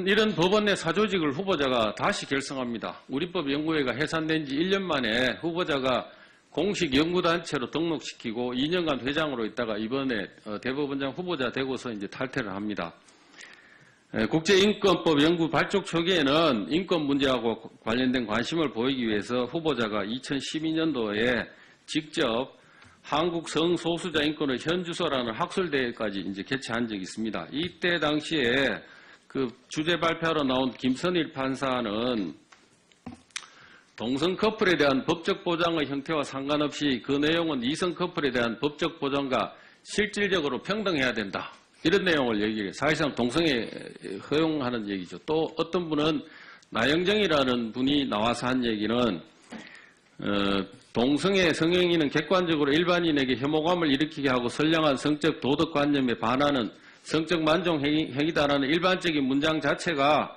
이런 법원 내 사조직을 후보자가 다시 결성합니다. 우리법연구회가 해산된 지 1년 만에 후보자가 공식 연구단체로 등록시키고 2년간 회장으로 있다가 이번에 대법원장 후보자 되고서 이제 탈퇴를 합니다. 국제인권법 연구 발족 초기에는 인권 문제하고 관련된 관심을 보이기 위해서 후보자가 2012년도에 직접 한국 성소수자 인권의 현주소라는 학술대회까지 이제 개최한 적이 있습니다. 이때 당시에 그 주제 발표하러 나온 김선일 판사는 동성 커플에 대한 법적 보장의 형태와 상관없이 그 내용은 이성 커플에 대한 법적 보장과 실질적으로 평등해야 된다. 이런 내용을 얘기해요. 사실상 동성애 허용하는 얘기죠. 또 어떤 분은 나영정이라는 분이 나와서 한 얘기는 동성애 성행위는 객관적으로 일반인에게 혐오감을 일으키게 하고 선량한 성적 도덕관념에 반하는 성적 만족 행위다라는 일반적인 문장 자체가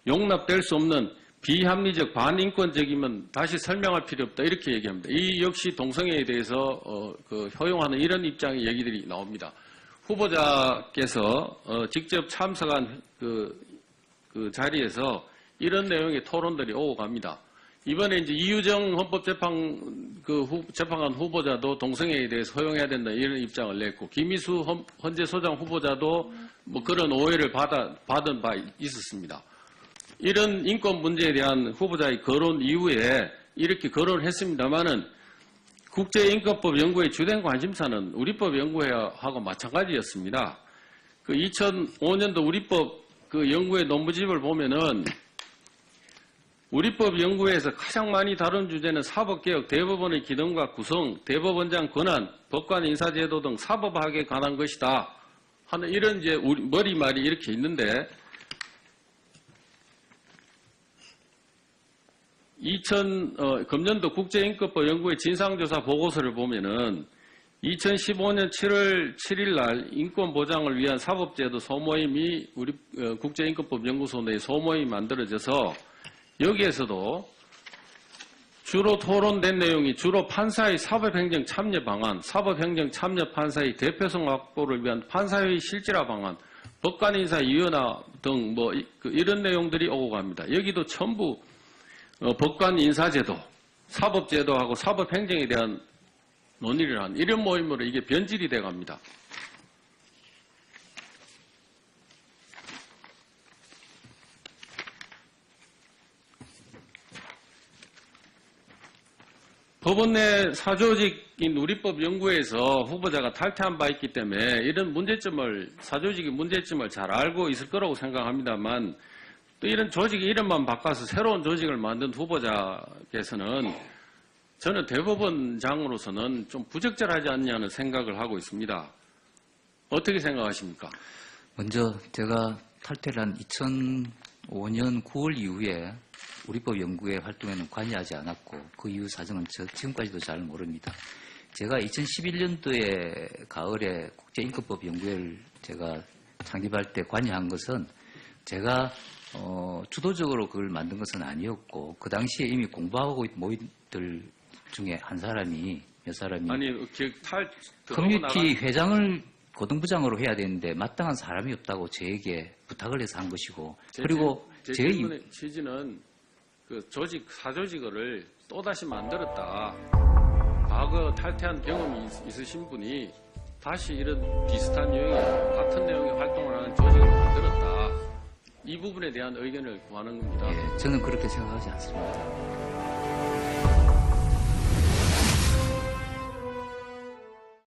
용납될 수 없는 비합리적 반인권적이면 다시 설명할 필요 없다 이렇게 얘기합니다. 이 역시 동성애에 대해서 허용하는 이런 입장의 얘기들이 나옵니다. 후보자께서 직접 참석한 그 자리에서 이런 내용의 토론들이 오고 갑니다. 이번에 이제 이유정 헌법재판관 후보자도 동성애에 대해서 허용해야 된다 이런 입장을 냈고 김희수 헌재소장 후보자도 뭐 그런 오해를 받은 바 있었습니다. 이런 인권 문제에 대한 후보자의 거론 이후에 이렇게 거론을 했습니다만은 국제인권법 연구의 주된 관심사는 우리법 연구회하고 마찬가지였습니다. 그 2005년도 우리법 그 연구회 논문집을 보면은 우리법 연구회에서 가장 많이 다룬 주제는 사법개혁, 대법원의 기능과 구성, 대법원장 권한, 법관 인사제도 등 사법학에 관한 것이다 하는 이런 이제 머리말이 이렇게 있는데 금년도 국제인권법 연구회 진상조사 보고서를 보면은 2015년 7월 7일 날 인권보장을 위한 사법제도 소모임이 우리 국제인권법 연구소 내 소모임이 만들어져서 여기에서도 주로 토론된 내용이 주로 판사의 사법행정 참여 방안, 사법행정 참여 판사의 대표성 확보를 위한 판사회의 실질화 방안, 법관인사 유연화 등 뭐 이런 내용들이 오고 갑니다. 여기도 전부 법관 인사제도, 사법제도하고 사법행정에 대한 논의를 한 이런 모임으로 이게 변질이 돼 갑니다. 법원 내 사조직인 우리법 연구회에서 후보자가 탈퇴한 바 있기 때문에 이런 사조직의 문제점을 잘 알고 있을 거라고 생각합니다만 또 이런 조직의 이름만 바꿔서 새로운 조직을 만든 후보자께서는 저는 대법원장으로서는 좀 부적절하지 않냐는 생각을 하고 있습니다. 어떻게 생각하십니까? 먼저 제가 탈퇴를 한 2005년 9월 이후에 우리법 연구회 활동에는 관여하지 않았고 그 이후 사정은 지금까지도 잘 모릅니다. 제가 2011년도에 가을에 국제인권법 연구회를 제가 창립할 때 관여한 것은 제가 주도적으로 그걸 만든 것은 아니었고 그 당시에 이미 공부하고 있는 모임들 중에 몇 사람이 커뮤니티 회장을 고등부장으로 해야 되는데 마땅한 사람이 없다고 저에게 부탁을 해서 한 것이고 그리고 제 질문의 취지는 그 사조직을 또다시 만들었다. 과거 탈퇴한 경험이 있으신 분이 다시 이런 비슷한 유형의 같은 내용의 활동을 하는 조직을 만들었다. 이 부분에 대한 의견을 구하는 겁니다. 예, 저는 그렇게 생각하지 않습니다.